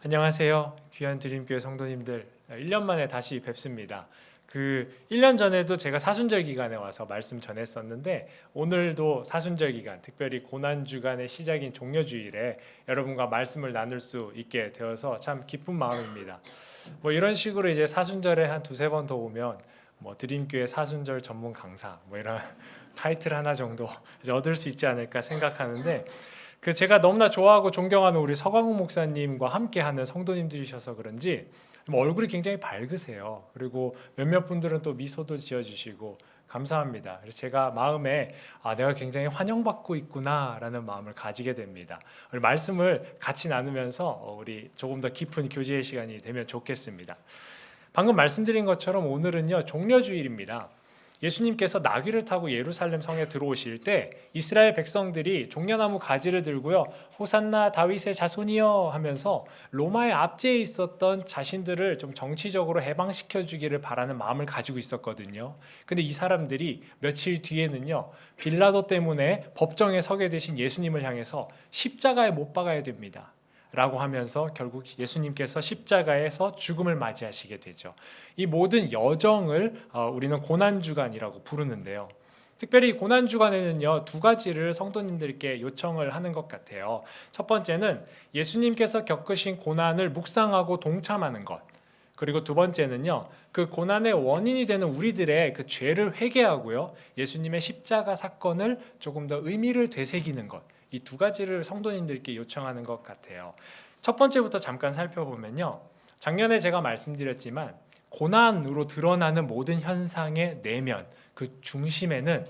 안녕하세요. 귀한 드림교회 성도님들. 1년 만에 다시 뵙습니다. 1년 전에도 제가 사순절 기간에 와서 말씀 전했었는데 오늘도 사순절 기간, 특별히 고난 주간의 시작인 종려주일에 여러분과 말씀을 나눌 수 있게 되어서 참 기쁜 마음입니다. 이런 식으로 이제 사순절에 한 두세 번 더 오면 드림교회 사순절 전문 강사 이런 타이틀 하나 정도 이제 얻을 수 있지 않을까 생각하는데 제가 너무나 좋아하고 존경하는 우리 서광욱 목사님과 함께하는 성도님들이셔서 그런지 얼굴이 굉장히 밝으세요. 그리고 몇몇 분들은 또 미소도 지어주시고 감사합니다. 그래서 제가 마음에 내가 굉장히 환영받고 있구나라는 마음을 가지게 됩니다. 우리 말씀을 같이 나누면서 우리 조금 더 깊은 교제의 시간이 되면 좋겠습니다. 방금 말씀드린 것처럼 오늘은요 종려주일입니다. 예수님께서 나귀를 타고 예루살렘 성에 들어오실 때 이스라엘 백성들이 종려나무 가지를 들고요 호산나 다윗의 자손이여 하면서 로마의 압제에 있었던 자신들을 좀 정치적으로 해방시켜 주기를 바라는 마음을 가지고 있었거든요. 근데 이 사람들이 며칠 뒤에는요 빌라도 때문에 법정에 서게 되신 예수님을 향해서 십자가에 못 박아야 됩니다 라고 하면서 결국 예수님께서 십자가에서 죽음을 맞이하시게 되죠. 이 모든 여정을 우리는 고난주간이라고 부르는데요. 특별히 고난주간에는요 두 가지를 성도님들께 요청을 하는 것 같아요. 첫 번째는 예수님께서 겪으신 고난을 묵상하고 동참하는 것, 그리고 두 번째는요 그 고난의 원인이 되는 우리들의 그 죄를 회개하고요 예수님의 십자가 사건을 조금 더 의미를 되새기는 것, 이 두 가지를 성도님들께 요청하는 것 같아요. 첫 번째부터 잠깐 살펴보면요, 작년에 제가 말씀드렸지만 고난으로 드러나는 모든 현상의 내면, 그 중심에는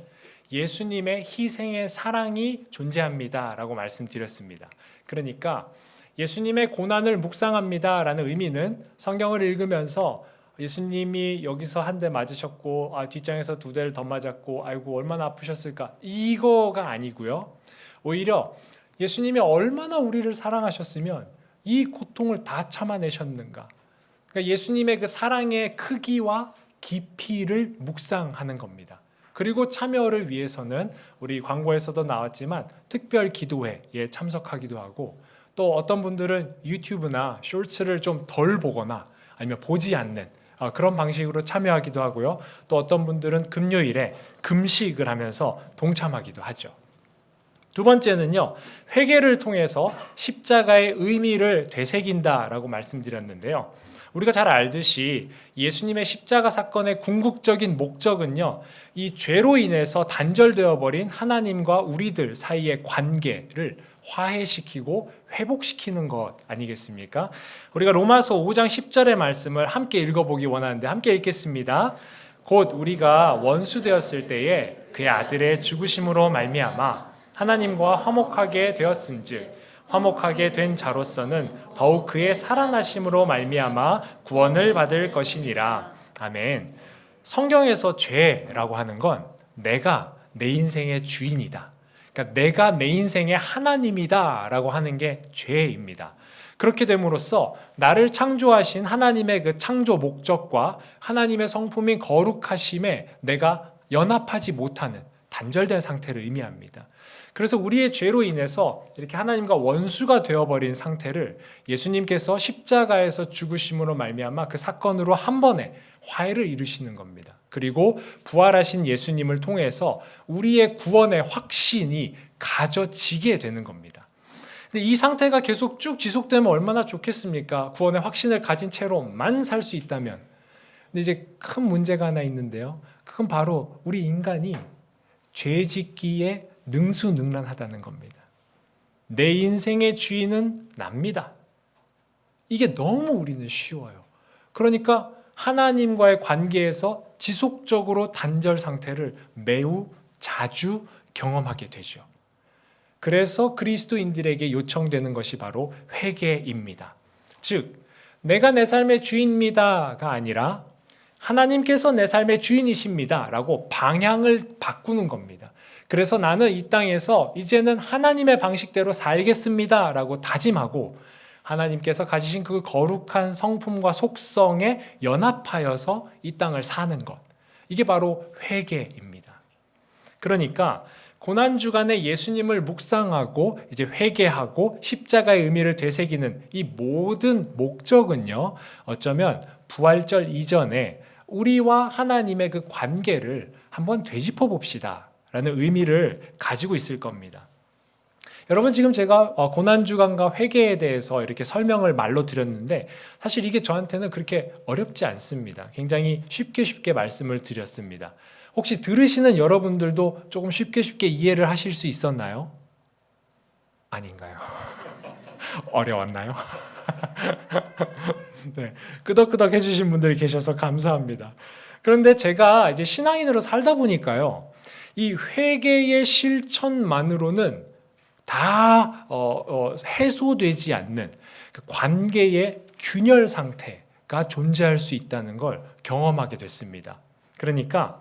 예수님의 희생의 사랑이 존재합니다 라고 말씀드렸습니다. 그러니까 예수님의 고난을 묵상합니다 라는 의미는 성경을 읽으면서 예수님이 여기서 한 대 맞으셨고 뒷장에서 두 대를 더 맞았고 아이고 얼마나 아프셨을까, 이거가 아니고요, 오히려 예수님이 얼마나 우리를 사랑하셨으면 이 고통을 다 참아내셨는가, 그러니까 예수님의 그 사랑의 크기와 깊이를 묵상하는 겁니다. 그리고 참여를 위해서는 우리 광고에서도 나왔지만 특별 기도회에 참석하기도 하고, 또 어떤 분들은 유튜브나 쇼츠를 좀 덜 보거나 아니면 보지 않는 그런 방식으로 참여하기도 하고요. 또 어떤 분들은 금요일에 금식을 하면서 동참하기도 하죠. 두 번째는요, 회개를 통해서 십자가의 의미를 되새긴다라고 말씀드렸는데요. 우리가 잘 알듯이 예수님의 십자가 사건의 궁극적인 목적은요, 이 죄로 인해서 단절되어 버린 하나님과 우리들 사이의 관계를 화해시키고 회복시키는 것 아니겠습니까? 우리가 로마서 5장 10절의 말씀을 함께 읽어보기 원하는데 함께 읽겠습니다. 곧 우리가 원수 되었을 때에 그의 아들의 죽으심으로 말미암아 하나님과 화목하게 되었은즉 화목하게 된 자로서는 더욱 그의 살아나심으로 말미암아 구원을 받을 것이니라. 아멘. 성경에서 죄라고 하는 건 내가 내 인생의 주인이다, 그러니까 내가 내 인생의 하나님이다 라고 하는 게 죄입니다. 그렇게 됨으로써 나를 창조하신 하나님의 그 창조 목적과 하나님의 성품인 거룩하심에 내가 연합하지 못하는 단절된 상태를 의미합니다. 그래서 우리의 죄로 인해서 이렇게 하나님과 원수가 되어버린 상태를 예수님께서 십자가에서 죽으심으로 말미암아 그 사건으로 한 번에 화해를 이루시는 겁니다. 그리고 부활하신 예수님을 통해서 우리의 구원의 확신이 가져지게 되는 겁니다. 근데 이 상태가 계속 쭉 지속되면 얼마나 좋겠습니까? 구원의 확신을 가진 채로만 살 수 있다면. 근데 이제 큰 문제가 하나 있는데요. 그건 바로 우리 인간이 죄 짓기에 능수능란하다는 겁니다. 내 인생의 주인은 납니다. 이게 너무 우리는 쉬워요. 그러니까 하나님과의 관계에서 지속적으로 단절 상태를 매우 자주 경험하게 되죠. 그래서 그리스도인들에게 요청되는 것이 바로 회개입니다. 즉, 내가 내 삶의 주인입니다가 아니라 하나님께서 내 삶의 주인이십니다 라고 방향을 바꾸는 겁니다. 그래서 나는 이 땅에서 이제는 하나님의 방식대로 살겠습니다 라고 다짐하고 하나님께서 가지신 그 거룩한 성품과 속성에 연합하여서 이 땅을 사는 것, 이게 바로 회개입니다. 그러니까 고난 주간에 예수님을 묵상하고 이제 회개하고 십자가의 의미를 되새기는 이 모든 목적은요, 어쩌면 부활절 이전에 우리와 하나님의 그 관계를 한번 되짚어 봅시다 라는 의미를 가지고 있을 겁니다. 여러분, 지금 제가 고난주간과 회개에 대해서 이렇게 설명을 말로 드렸는데 사실 이게 저한테는 그렇게 어렵지 않습니다. 굉장히 쉽게 말씀을 드렸습니다. 혹시 들으시는 여러분들도 조금 쉽게 이해를 하실 수 있었나요? 아닌가요? 어려웠나요? 네, 끄덕끄덕 해주신 분들이 계셔서 감사합니다. 그런데 제가 이제 신앙인으로 살다 보니까요, 이 회개의 실천만으로는 다 해소되지 않는 그 관계의 균열 상태가 존재할 수 있다는 걸 경험하게 됐습니다. 그러니까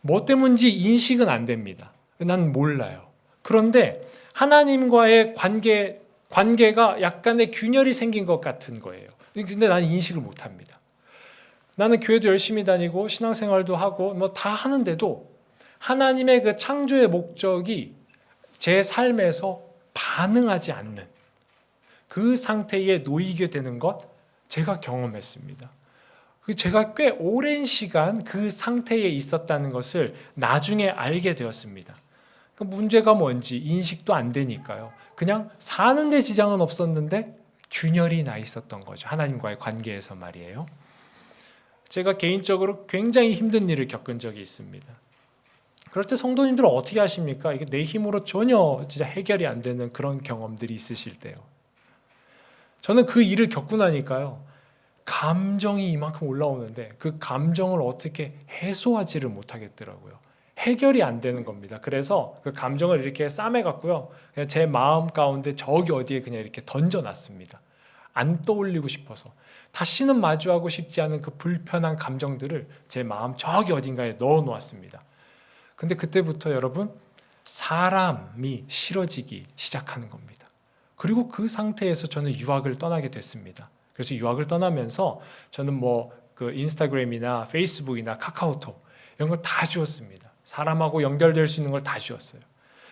뭐 때문인지 인식은 안 됩니다. 난 몰라요. 그런데 하나님과의 관계가 약간의 균열이 생긴 것 같은 거예요. 근데 나는 인식을 못 합니다. 나는 교회도 열심히 다니고 신앙생활도 하고 뭐 다 하는데도 하나님의 그 창조의 목적이 제 삶에서 반응하지 않는 그 상태에 놓이게 되는 것 제가 경험했습니다. 제가 꽤 오랜 시간 그 상태에 있었다는 것을 나중에 알게 되었습니다. 문제가 뭔지 인식도 안 되니까요. 그냥 사는데 지장은 없었는데 균열이 나 있었던 거죠. 하나님과의 관계에서 말이에요. 제가 개인적으로 굉장히 힘든 일을 겪은 적이 있습니다. 그럴 때 성도님들은 어떻게 하십니까? 이게 내 힘으로 전혀 진짜 해결이 안 되는 그런 경험들이 있으실 때요. 저는 그 일을 겪고 나니까요, 감정이 이만큼 올라오는데 그 감정을 어떻게 해소하지를 못하겠더라고요. 해결이 안 되는 겁니다. 그래서 그 감정을 이렇게 싸매갖고요, 그냥 제 마음 가운데 저기 어디에 그냥 이렇게 던져놨습니다. 안 떠올리고 싶어서. 다시는 마주하고 싶지 않은 그 불편한 감정들을 제 마음 저기 어딘가에 넣어놓았습니다. 근데 그때부터 여러분, 사람이 싫어지기 시작하는 겁니다. 그리고 그 상태에서 저는 유학을 떠나게 됐습니다. 그래서 유학을 떠나면서 저는 그 인스타그램이나 페이스북이나 카카오톡 이런 걸 다 지웠습니다. 사람하고 연결될 수 있는 걸 다 지웠어요.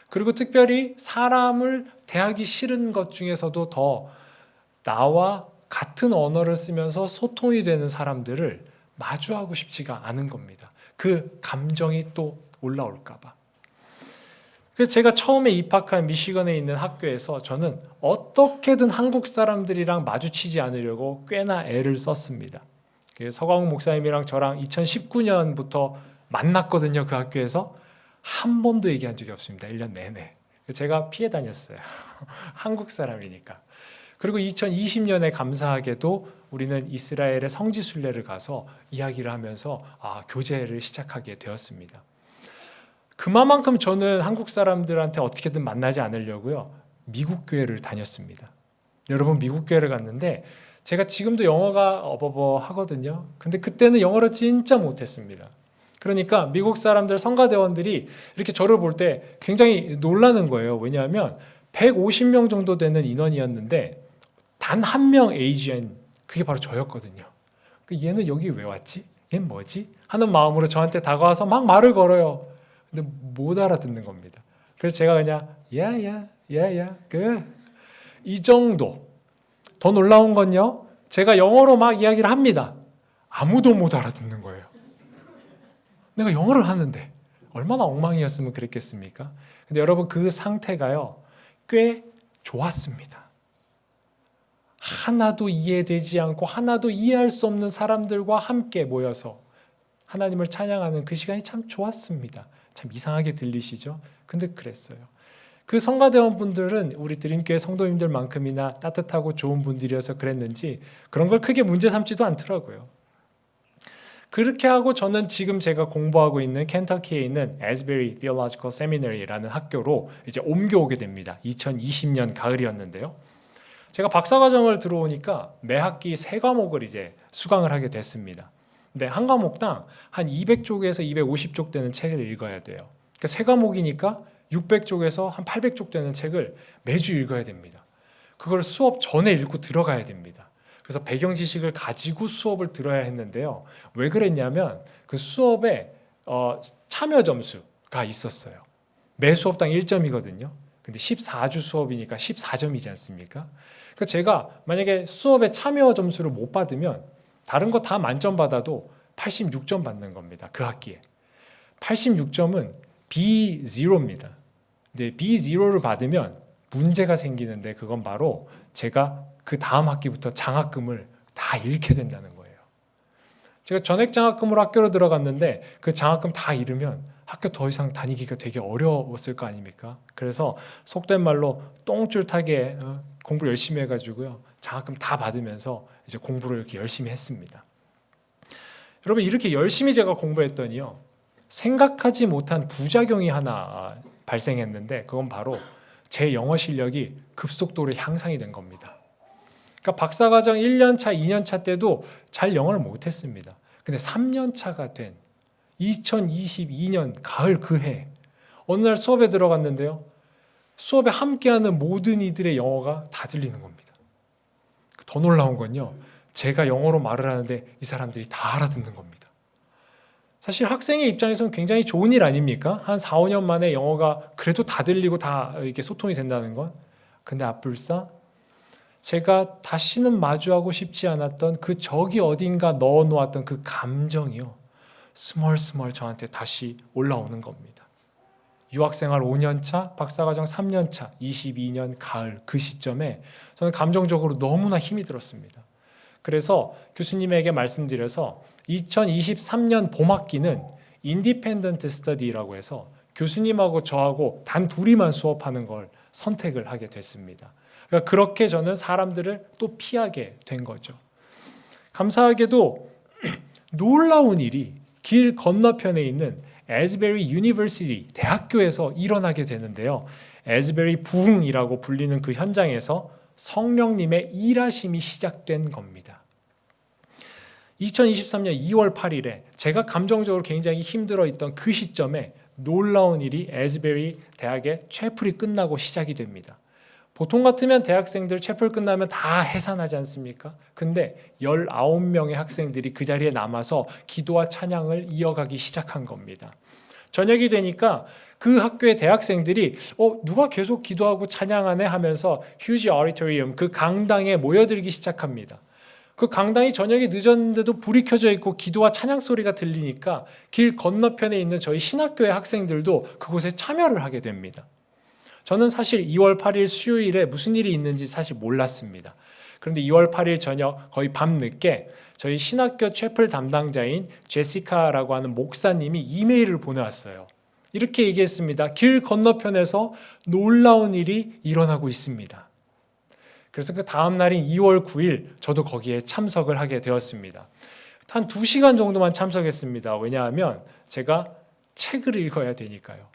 그리고 특별히 사람을 대하기 싫은 것 중에서도 더 나와 같은 언어를 쓰면서 소통이 되는 사람들을 마주하고 싶지가 않은 겁니다. 그 감정이 또 올라올까 봐. 그래서 제가 처음에 입학한 미시건에 있는 학교에서 저는 어떻게든 한국 사람들이랑 마주치지 않으려고 꽤나 애를 썼습니다. 서광욱 목사님이랑 저랑 2019년부터 만났거든요. 그 학교에서 한 번도 얘기한 적이 없습니다. 1년 내내. 제가 피해 다녔어요. 한국 사람이니까. 그리고 2020년에 감사하게도 우리는 이스라엘의 성지순례를 가서 이야기를 하면서 교제를 시작하게 되었습니다. 그만큼 저는 한국 사람들한테 어떻게든 만나지 않으려고요, 미국 교회를 다녔습니다. 여러분, 미국 교회를 갔는데 제가 지금도 영어가 어버버 하거든요. 근데 그때는 영어를 진짜 못했습니다. 그러니까 미국 사람들 성가대원들이 이렇게 저를 볼 때 굉장히 놀라는 거예요. 왜냐하면 150명 정도 되는 인원이었는데 단 한 명 에이지엔, 그게 바로 저였거든요. 얘는 여기 왜 왔지? 얘는 뭐지? 하는 마음으로 저한테 다가와서 막 말을 걸어요. 근데 못 알아듣는 겁니다. 그래서 제가 그냥 야야 이 정도. 더 놀라운 건요, 제가 영어로 막 이야기를 합니다. 아무도 못 알아듣는 거예요. 내가 영어를 하는데 얼마나 엉망이었으면 그랬겠습니까? 근데 여러분, 그 상태가요, 꽤 좋았습니다. 하나도 이해되지 않고 하나도 이해할 수 없는 사람들과 함께 모여서 하나님을 찬양하는 그 시간이 참 좋았습니다. 참 이상하게 들리시죠? 근데 그랬어요. 그 성가대원 분들은 우리 드림교회 성도님들만큼이나 따뜻하고 좋은 분들이어서 그랬는지 그런 걸 크게 문제 삼지도 않더라고요. 그렇게 하고 저는 지금 제가 공부하고 있는 켄터키에 있는 Asbury Theological Seminary라는 학교로 이제 옮겨오게 됩니다. 2020년 가을이었는데요. 제가 박사과정을 들어오니까 매 학기 3과목을 이제 수강을 하게 됐습니다. 근데 한 과목당 한 200쪽에서 250쪽 되는 책을 읽어야 돼요. 그러니까 3과목이니까 600쪽에서 한 800쪽 되는 책을 매주 읽어야 됩니다. 그걸 수업 전에 읽고 들어가야 됩니다. 그래서 배경 지식을 가지고 수업을 들어야 했는데요. 왜 그랬냐면 그 수업에 참여 점수가 있었어요. 매 수업당 1점이거든요. 근데 14주 수업이니까 14점이지 않습니까? 그러니까 제가 만약에 수업에 참여 점수를 못 받으면 다른 거 다 만점 받아도 86점 받는 겁니다. 그 학기에. 86점은 B0입니다. 근데 B0를 받으면 문제가 생기는데 그건 바로 제가 그 다음 학기부터 장학금을 다 잃게 된다는 거예요. 제가 전액 장학금으로 학교로 들어갔는데 그 장학금 다 잃으면 학교 더 이상 다니기가 되게 어려웠을 거 아닙니까? 그래서 속된 말로 똥줄 타게 공부를 열심히 해가지고요. 장학금 다 받으면서 이제 공부를 이렇게 열심히 했습니다. 여러분 이렇게 열심히 제가 공부했더니요. 생각하지 못한 부작용이 하나 발생했는데 그건 바로 제 영어 실력이 급속도로 향상이 된 겁니다. 그러니까 박사과정 1년차, 2년차 때도 잘 영어를 못했습니다. 근데 3년차가 된 2022년 가을 그 해 어느 날 수업에 들어갔는데요. 수업에 함께하는 모든 이들의 영어가 다 들리는 겁니다. 더 놀라운 건요. 제가 영어로 말을 하는데 이 사람들이 다 알아듣는 겁니다. 사실 학생의 입장에서는 굉장히 좋은 일 아닙니까? 한 4, 5년 만에 영어가 그래도 다 들리고 다 이렇게 소통이 된다는 건. 근데 앞불사 제가 다시는 마주하고 싶지 않았던 그 저기 어딘가 넣어놓았던 그 감정이요. 스멀스멀 저한테 다시 올라오는 겁니다. 유학생활 5년차, 박사과정 3년차, 22년 가을 그 시점에 저는 감정적으로 너무나 힘이 들었습니다. 그래서 교수님에게 말씀드려서 2023년 봄학기는 인디펜던트 스터디라고 해서 교수님하고 저하고 단 둘이만 수업하는 걸 선택을 하게 됐습니다. 그러니까 그렇게 저는 사람들을 또 피하게 된 거죠. 감사하게도 놀라운 일이 길 건너편에 있는 에즈베리 유니버시티 대학교에서 일어나게 되는데요. 에즈베리 부흥이라고 불리는 그 현장에서 성령님의 일하심이 시작된 겁니다. 2023년 2월 8일에 제가 감정적으로 굉장히 힘들어 있던 그 시점에 놀라운 일이 에즈베리 대학의 채플이 끝나고 시작이 됩니다. 보통 같으면 대학생들 채플 끝나면 다 해산하지 않습니까? 근데 19명의 학생들이 그 자리에 남아서 기도와 찬양을 이어가기 시작한 겁니다. 저녁이 되니까 그 학교의 대학생들이 누가 계속 기도하고 찬양하네 하면서 휴지 오디토리움 그 강당에 모여들기 시작합니다. 그 강당이 저녁이 늦었는데도 불이 켜져 있고 기도와 찬양 소리가 들리니까 길 건너편에 있는 저희 신학교의 학생들도 그곳에 참여를 하게 됩니다. 저는 사실 2월 8일 수요일에 무슨 일이 있는지 사실 몰랐습니다. 그런데 2월 8일 저녁 거의 밤늦게 저희 신학교 채플 담당자인 제시카라고 하는 목사님이 이메일을 보내왔어요. 이렇게 얘기했습니다. 길 건너편에서 놀라운 일이 일어나고 있습니다. 그래서 그 다음 날인 2월 9일 저도 거기에 참석을 하게 되었습니다. 한 2시간 정도만 참석했습니다. 왜냐하면 제가 책을 읽어야 되니까요.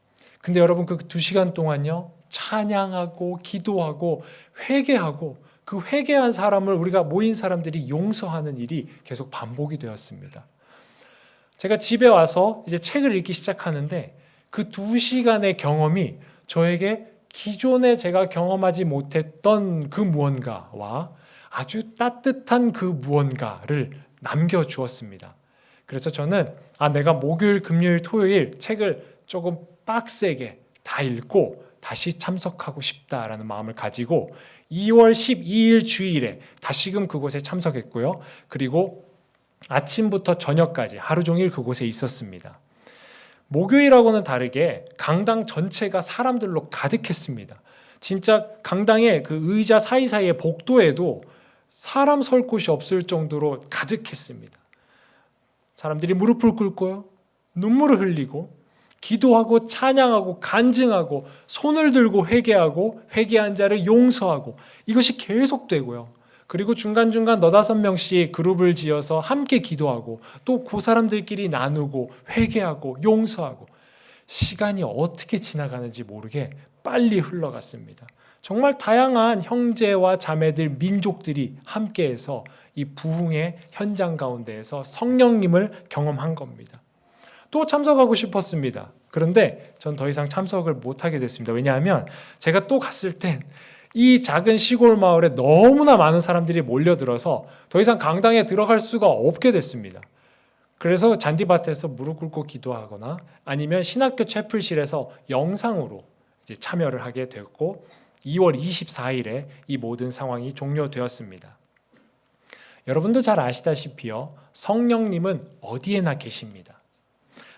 근데 여러분 그 2시간 동안요. 찬양하고 기도하고 회개하고 그 회개한 사람을 우리가 모인 사람들이 용서하는 일이 계속 반복이 되었습니다. 제가 집에 와서 이제 책을 읽기 시작하는데 그 2시간의 경험이 저에게 기존에 제가 경험하지 못했던 그 무언가와 아주 따뜻한 그 무언가를 남겨주었습니다. 그래서 저는 내가 목요일, 금요일, 토요일 책을 조금 빡세게 다 읽고 다시 참석하고 싶다라는 마음을 가지고 2월 12일 주일에 다시금 그곳에 참석했고요. 그리고 아침부터 저녁까지 하루 종일 그곳에 있었습니다. 목요일하고는 다르게 강당 전체가 사람들로 가득했습니다. 진짜 강당의 그 의자 사이사이의 복도에도 사람 설 곳이 없을 정도로 가득했습니다. 사람들이 무릎을 꿇고요. 눈물을 흘리고 기도하고 찬양하고 간증하고 손을 들고 회개하고 회개한 자를 용서하고 이것이 계속되고요. 그리고 중간중간 4-5명씩 그룹을 지어서 함께 기도하고 또 그 사람들끼리 나누고 회개하고 용서하고 시간이 어떻게 지나가는지 모르게 빨리 흘러갔습니다. 정말 다양한 형제와 자매들, 민족들이 함께해서 이 부흥의 현장 가운데에서 성령님을 경험한 겁니다. 또 참석하고 싶었습니다. 그런데 전 더 이상 참석을 못하게 됐습니다. 왜냐하면 제가 또 갔을 땐 이 작은 시골 마을에 너무나 많은 사람들이 몰려들어서 더 이상 강당에 들어갈 수가 없게 됐습니다. 그래서 잔디밭에서 무릎 꿇고 기도하거나 아니면 신학교 채플실에서 영상으로 이제 참여를 하게 됐고 2월 24일에 이 모든 상황이 종료되었습니다. 여러분도 잘 아시다시피요. 성령님은 어디에나 계십니다.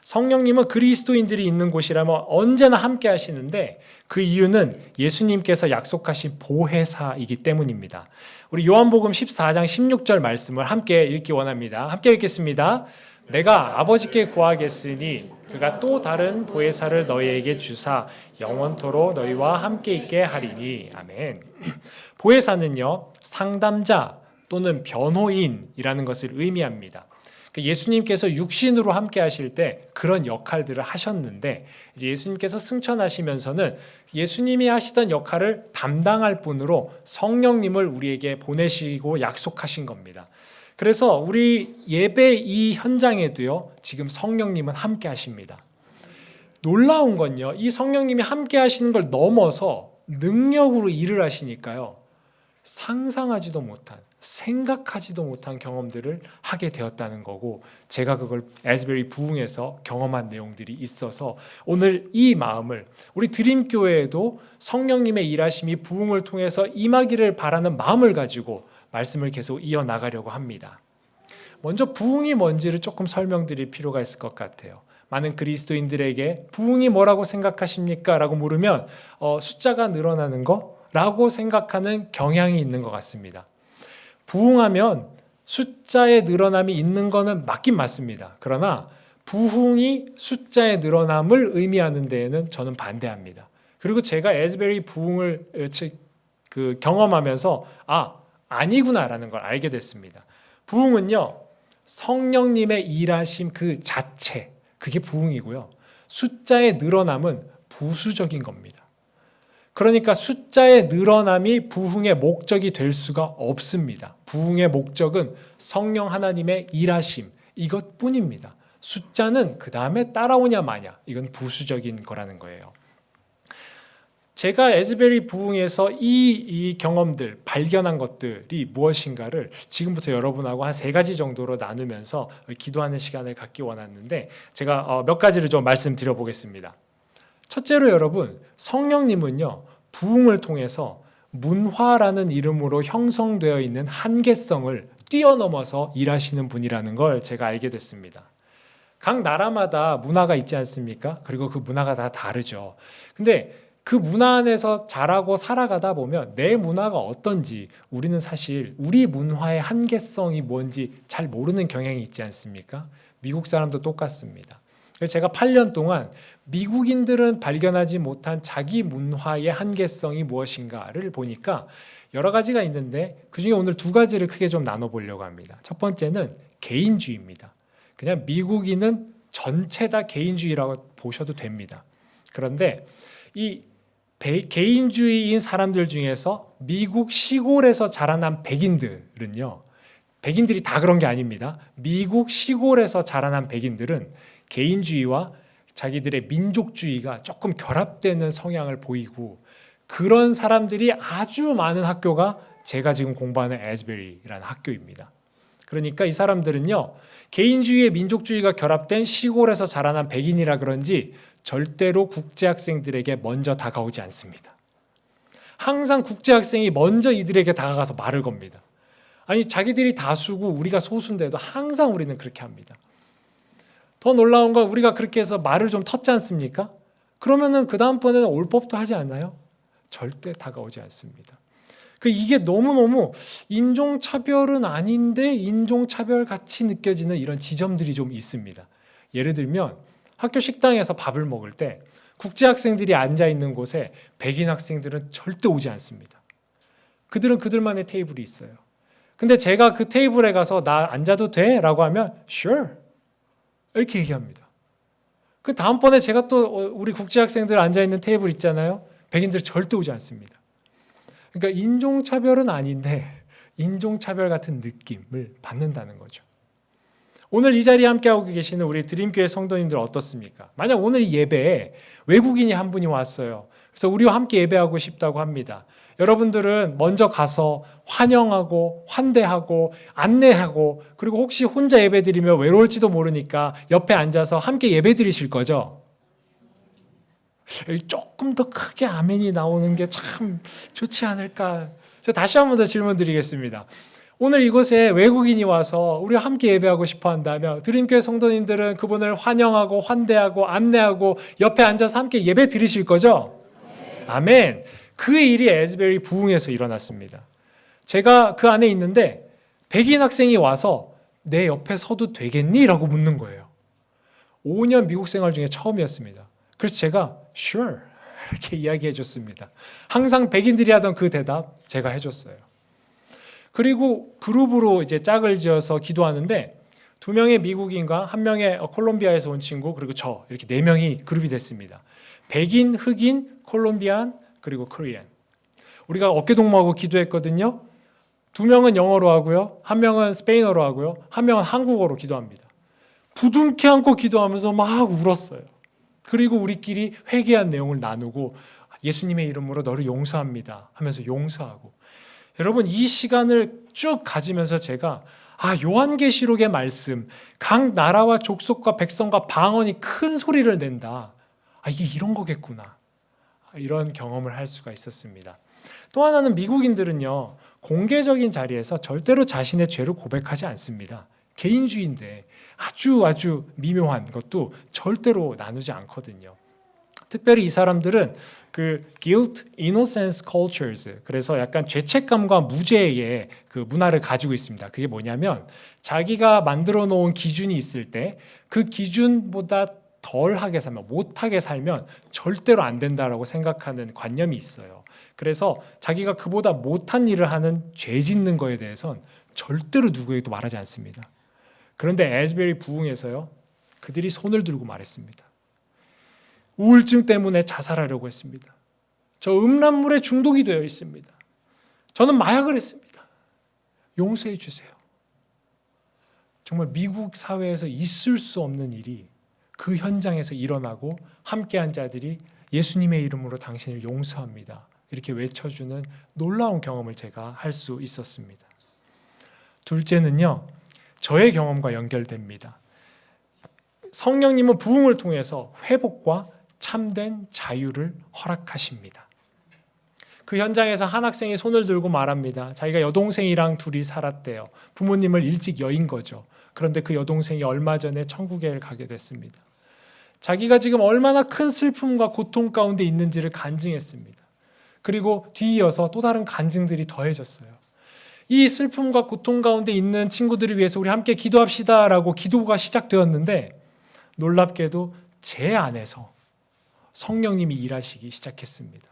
성령님은 그리스도인들이 있는 곳이라면 언제나 함께 하시는데 그 이유는 예수님께서 약속하신 보혜사이기 때문입니다. 우리 요한복음 14장 16절 말씀을 함께 읽기 원합니다. 함께 읽겠습니다. 내가 아버지께 구하겠으니 그가 또 다른 보혜사를 너희에게 주사 영원토록 너희와 함께 있게 하리니. 아멘. 보혜사는요, 상담자 또는 변호인이라는 것을 의미합니다. 예수님께서 육신으로 함께 하실 때 그런 역할들을 하셨는데 이제 예수님께서 승천하시면서는 예수님이 하시던 역할을 담당할 분으로 성령님을 우리에게 보내시고 약속하신 겁니다. 그래서 우리 예배 이 현장에도요, 지금 성령님은 함께 하십니다. 놀라운 건요, 이 성령님이 함께 하시는 걸 넘어서 능력으로 일을 하시니까요, 상상하지도 못한, 생각하지도 못한 경험들을 하게 되었다는 거고, 제가 그걸 에스베리 부흥에서 경험한 내용들이 있어서 오늘 이 마음을 우리 드림교회에도 성령님의 일하심이 부흥을 통해서 임하기를 바라는 마음을 가지고 말씀을 계속 이어나가려고 합니다. 먼저 부흥이 뭔지를 조금 설명드릴 필요가 있을 것 같아요. 많은 그리스도인들에게 부흥이 뭐라고 생각하십니까? 라고 물으면 숫자가 늘어나는 거라고 생각하는 경향이 있는 것 같습니다. 부흥하면 숫자의 늘어남이 있는 거는 맞긴 맞습니다. 그러나 부흥이 숫자의 늘어남을 의미하는 데에는 저는 반대합니다. 그리고 제가 에스베리 부흥을 경험하면서 아니구나라는 걸 알게 됐습니다. 부흥은요, 성령님의 일하심 그 자체, 그게 부흥이고요. 숫자의 늘어남은 부수적인 겁니다. 그러니까 숫자의 늘어남이 부흥의 목적이 될 수가 없습니다. 부흥의 목적은 성령 하나님의 일하심, 이것뿐입니다. 숫자는 그 다음에 따라오냐 마냐, 이건 부수적인 거라는 거예요. 제가 에스베리 부흥에서 이 경험들, 발견한 것들이 무엇인가를 지금부터 여러분하고 한 3가지 정도로 나누면서 기도하는 시간을 갖기 원하는데 제가 몇 가지를 좀 말씀드려 보겠습니다. 첫째로 여러분, 성령님은요, 부흥을 통해서 문화라는 이름으로 형성되어 있는 한계성을 뛰어넘어서 일하시는 분이라는 걸 제가 알게 됐습니다. 각 나라마다 문화가 있지 않습니까? 그리고 그 문화가 다 다르죠. 근데 그 문화 안에서 자라고 살아가다 보면 내 문화가 어떤지 우리는 사실 우리 문화의 한계성이 뭔지 잘 모르는 경향이 있지 않습니까? 미국 사람도 똑같습니다. 그래서 제가 8년 동안 미국인들은 발견하지 못한 자기 문화의 한계성이 무엇인가를 보니까 여러 가지가 있는데 그중에 오늘 2가지를 크게 좀 나눠보려고 합니다. 첫 번째는 개인주의입니다. 그냥 미국인은 전체 다 개인주의라고 보셔도 됩니다. 그런데 이 개인주의인 사람들 중에서 미국 시골에서 자라난 백인들은요, 백인들이 다 그런 게 아닙니다. 미국 시골에서 자라난 백인들은 개인주의와 자기들의 민족주의가 조금 결합되는 성향을 보이고 그런 사람들이 아주 많은 학교가 제가 지금 공부하는 에스베리라는 학교입니다. 그러니까 이 사람들은요, 개인주의의 민족주의가 결합된 시골에서 자라난 백인이라 그런지 절대로 국제학생들에게 먼저 다가오지 않습니다. 항상 국제학생이 먼저 이들에게 다가가서 말을 겁니다. 아니, 자기들이 다수고 우리가 소수인데도 항상 우리는 그렇게 합니다. 더 놀라운 건 우리가 그렇게 해서 말을 좀 텄지 않습니까? 그러면은 그 다음번에는 올 법도 하지 않나요? 절대 다가오지 않습니다. 이게 너무너무 인종차별은 아닌데 인종차별 같이 느껴지는 이런 지점들이 좀 있습니다. 예를 들면 학교 식당에서 밥을 먹을 때 국제학생들이 앉아있는 곳에 백인 학생들은 절대 오지 않습니다. 그들은 그들만의 테이블이 있어요. 근데 제가 그 테이블에 가서 나 앉아도 돼? 라고 하면 Sure 이렇게 얘기합니다. 그 다음번에 제가 또 우리 국제학생들 앉아있는 테이블 있잖아요. 백인들 절대 오지 않습니다. 그러니까 인종차별은 아닌데 인종차별 같은 느낌을 받는다는 거죠. 오늘 이 자리에 함께하고 계시는 우리 드림교회 성도님들 어떻습니까? 만약 오늘 이 예배에 외국인이 한 분이 왔어요. 그래서 우리와 함께 예배하고 싶다고 합니다. 여러분들은 먼저 가서 환영하고 환대하고 안내하고 그리고 혹시 혼자 예배드리면 외로울지도 모르니까 옆에 앉아서 함께 예배드리실 거죠? 조금 더 크게 아멘이 나오는 게 참 좋지 않을까? 저 다시 한 번 더 질문 드리겠습니다. 오늘 이곳에 외국인이 와서 우리와 함께 예배하고 싶어 한다면 드림교회 성도님들은 그분을 환영하고 환대하고 안내하고 옆에 앉아서 함께 예배 드리실 거죠? 아멘. 그 일이 에즈베리 부흥에서 일어났습니다. 제가 그 안에 있는데 백인 학생이 와서 내 옆에 서도 되겠니? 라고 묻는 거예요. 5년 미국 생활 중에 처음이었습니다. 그래서 제가 sure 이렇게 이야기해 줬습니다. 항상 백인들이 하던 그 대답 제가 해줬어요. 그리고 그룹으로 이제 짝을 지어서 기도하는데 2명의 미국인과 1명의 콜롬비아에서 온 친구 그리고 저 이렇게 4명이 그룹이 됐습니다. 백인, 흑인, 콜롬비안 그리고 코리안. 우리가 어깨동무하고 기도했거든요. 2명은 영어로 하고요. 1명은 스페인어로 하고요. 1명은 한국어로 기도합니다. 부둥켜 안고 기도하면서 막 울었어요. 그리고 우리끼리 회개한 내용을 나누고 예수님의 이름으로 너를 용서합니다 하면서 용서하고 여러분 이 시간을 쭉 가지면서 제가 요한계시록의 말씀 각 나라와 족속과 백성과 방언이 큰 소리를 낸다. 이게 이런 거겠구나. 이런 경험을 할 수가 있었습니다. 또 하나는 미국인들은요. 공개적인 자리에서 절대로 자신의 죄를 고백하지 않습니다. 개인주의인데 아주 미묘한 것도 절대로 나누지 않거든요. 특별히 이 사람들은 그 guilt, innocence cultures 그래서 약간 죄책감과 무죄의 그 문화를 가지고 있습니다. 그게 뭐냐면 자기가 만들어 놓은 기준이 있을 때 그 기준보다 덜하게 살면 못하게 살면 절대로 안 된다라고 생각하는 관념이 있어요. 그래서 자기가 그보다 못한 일을 하는 죄 짓는 거에 대해서는 절대로 누구에게도 말하지 않습니다. 그런데 에즈베리 부흥에서요. 그들이 손을 들고 말했습니다. 우울증 때문에 자살하려고 했습니다. 저 음란물에 중독이 되어 있습니다. 저는 마약을 했습니다. 용서해 주세요. 정말 미국 사회에서 있을 수 없는 일이 그 현장에서 일어나고 함께한 자들이 예수님의 이름으로 당신을 용서합니다. 이렇게 외쳐주는 놀라운 경험을 제가 할 수 있었습니다. 둘째는요. 저의 경험과 연결됩니다. 성령님은 부흥을 통해서 회복과 참된 자유를 허락하십니다. 그 현장에서 한 학생이 손을 들고 말합니다. 자기가 여동생이랑 둘이 살았대요. 부모님을 일찍 여인 거죠. 그런데 그 여동생이 얼마 전에 천국에 가게 됐습니다. 자기가 지금 얼마나 큰 슬픔과 고통 가운데 있는지를 간증했습니다. 그리고 뒤이어서 또 다른 간증들이 더해졌어요. 이 슬픔과 고통 가운데 있는 친구들을 위해서 우리 함께 기도합시다라고 기도가 시작되었는데 놀랍게도 제 안에서 성령님이 일하시기 시작했습니다.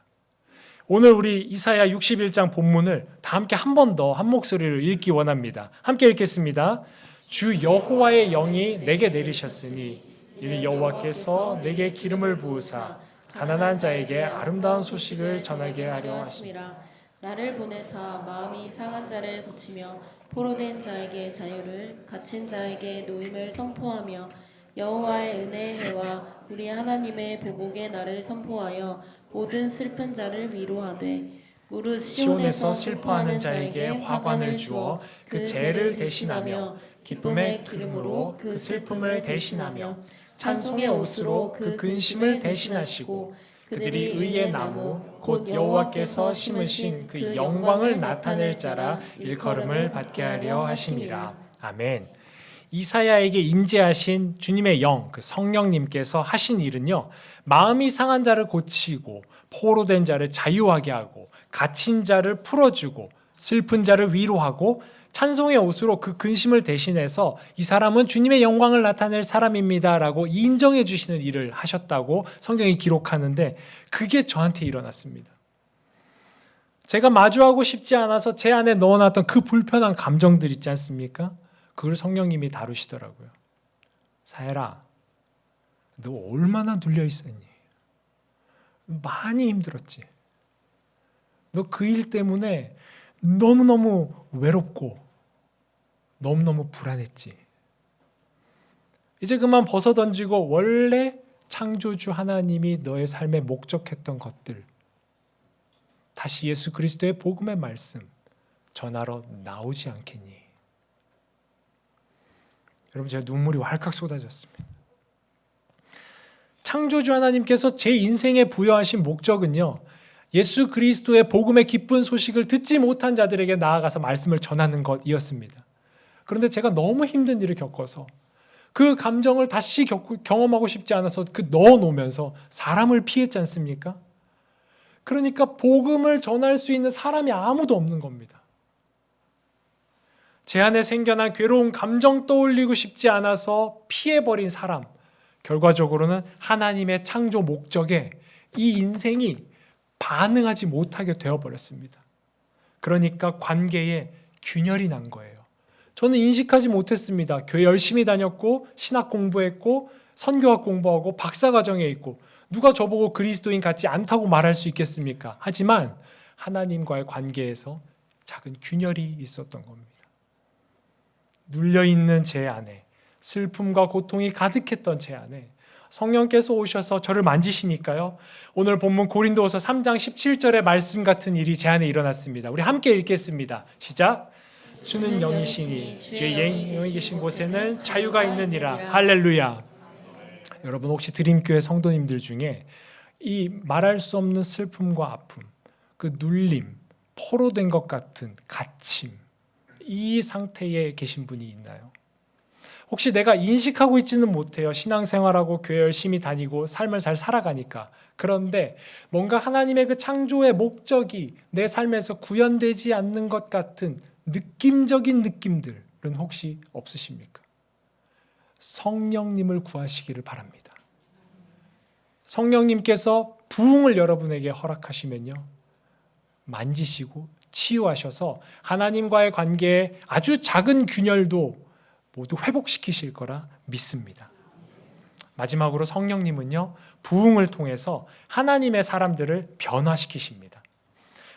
오늘 우리 이사야 61장 본문을 다 함께 한 번 더 한 목소리로 읽기 원합니다. 함께 읽겠습니다. 주 여호와의 영이 내게 내리셨으니 이는 여호와께서 내게 기름을 부으사 가난한 자에게 아름다운 소식을 전하게 하려 하심이라. 나를 보내사 마음이 상한 자를 고치며 포로된 자에게 자유를 갇힌 자에게 노임을 선포하며 여호와의 은혜의 해와 우리 하나님의 보복의 날을 선포하여 모든 슬픈 자를 위로하되 무릇 시온에서 슬퍼하는 자에게 화관을 주어 그 죄를 대신하며 기쁨의 기름으로 그 슬픔을 대신하며 찬송의 옷으로 그 근심을 대신하시고 그들이 의의 나무 곧 여호와께서 심으신 그 영광을 나타낼 자라 일컬음을 받게 하려 하심이라. 아멘. 이사야에게 임재하신 주님의 영, 그 성령님께서 하신 일은요. 마음이 상한 자를 고치고 포로된 자를 자유하게 하고 갇힌 자를 풀어주고 슬픈 자를 위로하고 찬송의 옷으로 그 근심을 대신해서 이 사람은 주님의 영광을 나타낼 사람입니다라고 인정해 주시는 일을 하셨다고 성경이 기록하는데 그게 저한테 일어났습니다. 제가 마주하고 싶지 않아서 제 안에 넣어놨던 그 불편한 감정들 있지 않습니까? 그걸 성령님이 다루시더라고요. 사해라, 너 얼마나 눌려 있었니? 많이 힘들었지. 너 그 일 때문에 너무너무 외롭고 너무너무 불안했지. 이제 그만 벗어던지고 원래 창조주 하나님이 너의 삶에 목적했던 것들, 다시 예수 그리스도의 복음의 말씀 전하러 나오지 않겠니? 여러분, 제가 눈물이 왈칵 쏟아졌습니다. 창조주 하나님께서 제 인생에 부여하신 목적은요, 예수 그리스도의 복음의 기쁜 소식을 듣지 못한 자들에게 나아가서 말씀을 전하는 것이었습니다. 그런데 제가 너무 힘든 일을 겪어서 그 감정을 다시 경험하고 싶지 않아서 넣어놓으면서 사람을 피했지 않습니까? 그러니까 복음을 전할 수 있는 사람이 아무도 없는 겁니다. 제 안에 생겨난 괴로운 감정 떠올리고 싶지 않아서 피해버린 사람, 결과적으로는 하나님의 창조 목적에 이 인생이 반응하지 못하게 되어버렸습니다. 그러니까 관계에 균열이 난 거예요. 저는 인식하지 못했습니다. 교회 열심히 다녔고 신학 공부했고 선교학 공부하고 박사과정에 있고 누가 저보고 그리스도인 같지 않다고 말할 수 있겠습니까? 하지만 하나님과의 관계에서 작은 균열이 있었던 겁니다. 눌려있는 제 안에, 슬픔과 고통이 가득했던 제 안에 성령께서 오셔서 저를 만지시니까요, 오늘 본문 고린도후서 3장 17절의 말씀 같은 일이 제 안에 일어났습니다. 우리 함께 읽겠습니다. 시작. 주는 영이시니 주의 영이 계신 곳에는 자유가 있느니라. 할렐루야. 여러분, 혹시 드림교회 성도님들 중에 이 말할 수 없는 슬픔과 아픔, 그 눌림, 포로된 것 같은 갇힘, 이 상태에 계신 분이 있나요? 혹시 내가 인식하고 있지는 못해요. 신앙생활하고 교회 열심히 다니고 삶을 잘 살아가니까. 그런데 뭔가 하나님의 그 창조의 목적이 내 삶에서 구현되지 않는 것 같은 느낌적인 느낌들은 혹시 없으십니까? 성령님을 구하시기를 바랍니다. 성령님께서 부흥을 여러분에게 허락하시면요, 만지시고 치유하셔서 하나님과의 관계에 아주 작은 균열도 모두 회복시키실 거라 믿습니다. 마지막으로 성령님은요, 부흥을 통해서 하나님의 사람들을 변화시키십니다.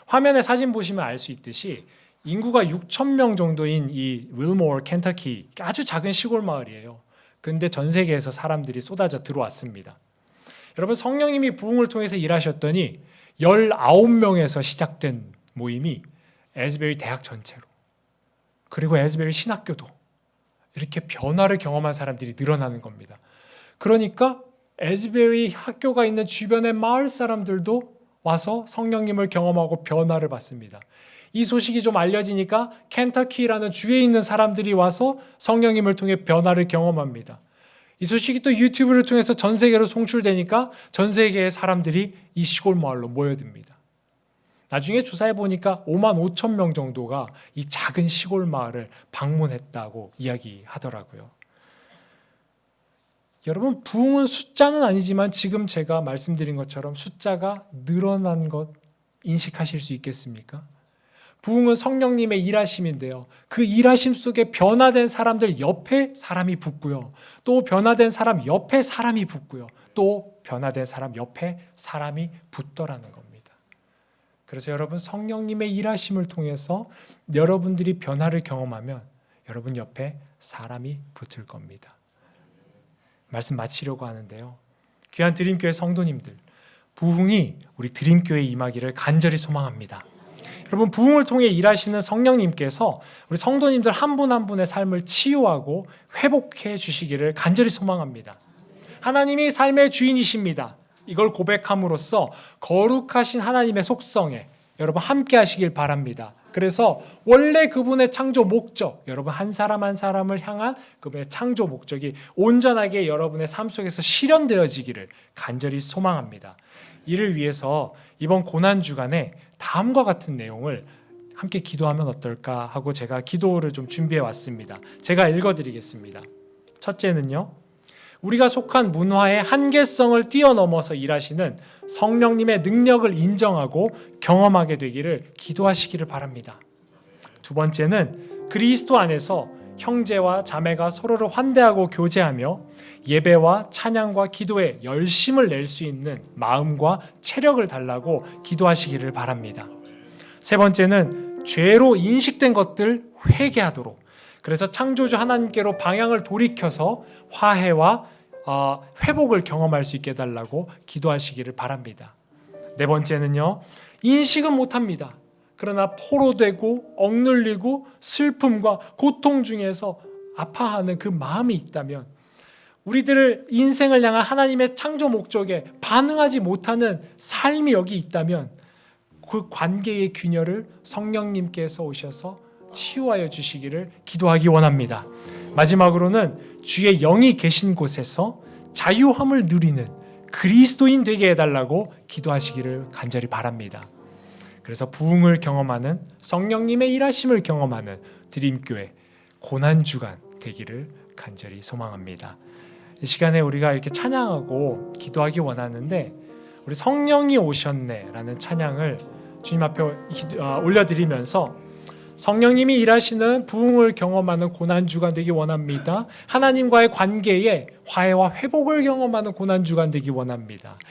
화면에 사진 보시면 알 수 있듯이 인구가 6,000명 정도인 이 윌모어, 켄터키, 아주 작은 시골 마을이에요. 그런데 전 세계에서 사람들이 쏟아져 들어왔습니다. 여러분, 성령님이 부흥을 통해서 일하셨더니 19명에서 시작된 모임이 에즈베리 대학 전체로, 그리고 에즈베리 신학교도 이렇게 변화를 경험한 사람들이 늘어나는 겁니다. 그러니까 에즈베리 학교가 있는 주변의 마을 사람들도 와서 성령님을 경험하고 변화를 받습니다. 이 소식이 좀 알려지니까 켄터키라는 주에 있는 사람들이 와서 성령님을 통해 변화를 경험합니다. 이 소식이 또 유튜브를 통해서 전 세계로 송출되니까 전 세계의 사람들이 이 시골 마을로 모여듭니다. 나중에 조사해 보니까 55,000명 정도가 이 작은 시골 마을을 방문했다고 이야기하더라고요. 여러분, 부흥은 숫자는 아니지만 지금 제가 말씀드린 것처럼 숫자가 늘어난 것 인식하실 수 있겠습니까? 부흥은 성령님의 일하심인데요, 그 일하심 속에 변화된 사람들 옆에 사람이 붙고요, 또 변화된 사람 옆에 사람이 붙고요, 또 변화된 사람 옆에 사람이 붙더라는 겁니다. 그래서 여러분, 성령님의 일하심을 통해서 여러분들이 변화를 경험하면 여러분 옆에 사람이 붙을 겁니다. 말씀 마치려고 하는데요, 귀한 드림교회 성도님들, 부흥이 우리 드림교회에 임하기를 간절히 소망합니다. 여러분, 부흥을 통해 일하시는 성령님께서 우리 성도님들 한 분 한 분의 삶을 치유하고 회복해 주시기를 간절히 소망합니다. 하나님이 삶의 주인이십니다. 이걸 고백함으로써 거룩하신 하나님의 속성에 여러분 함께 하시길 바랍니다. 그래서 원래 그분의 창조 목적, 여러분 한 사람 한 사람을 향한 그분의 창조 목적이 온전하게 여러분의 삶 속에서 실현되어지기를 간절히 소망합니다. 이를 위해서 이번 고난주간에 다음과 같은 내용을 함께 기도하면 어떨까 하고 제가 기도를 좀 준비해 왔습니다. 제가 읽어드리겠습니다. 첫째는요, 우리가 속한 문화의 한계성을 뛰어넘어서 일하시는 성령님의 능력을 인정하고 경험하게 되기를 기도하시기를 바랍니다. 두 번째는 그리스도 안에서 형제와 자매가 서로를 환대하고 교제하며 예배와 찬양과 기도에 열심을 낼 수 있는 마음과 체력을 달라고 기도하시기를 바랍니다. 세 번째는 죄로 인식된 것들 회개하도록, 그래서 창조주 하나님께로 방향을 돌이켜서 화해와 회복을 경험할 수 있게 해달라고 기도하시기를 바랍니다. 네 번째는요, 인식은 못합니다. 그러나 포로되고 억눌리고 슬픔과 고통 중에서 아파하는 그 마음이 있다면, 우리들을 인생을 향한 하나님의 창조 목적에 반응하지 못하는 삶이 여기 있다면, 그 관계의 균열을 성령님께서 오셔서 치유하여 주시기를 기도하기 원합니다. 마지막으로는 주의 영이 계신 곳에서 자유함을 누리는 그리스도인 되게 해달라고 기도하시기를 간절히 바랍니다. 그래서 부흥을 경험하는, 성령님의 일하심을 경험하는 드림교회 고난주간 되기를 간절히 소망합니다. 이 시간에 우리가 이렇게 찬양하고 기도하기 원하는데, 우리 성령이 오셨네라는 찬양을 주님 앞에 올려드리면서 성령님이 일하시는 부흥을 경험하는 고난주간 되기 원합니다. 하나님과의 관계에 화해와 회복을 경험하는 고난주간 되기 원합니다.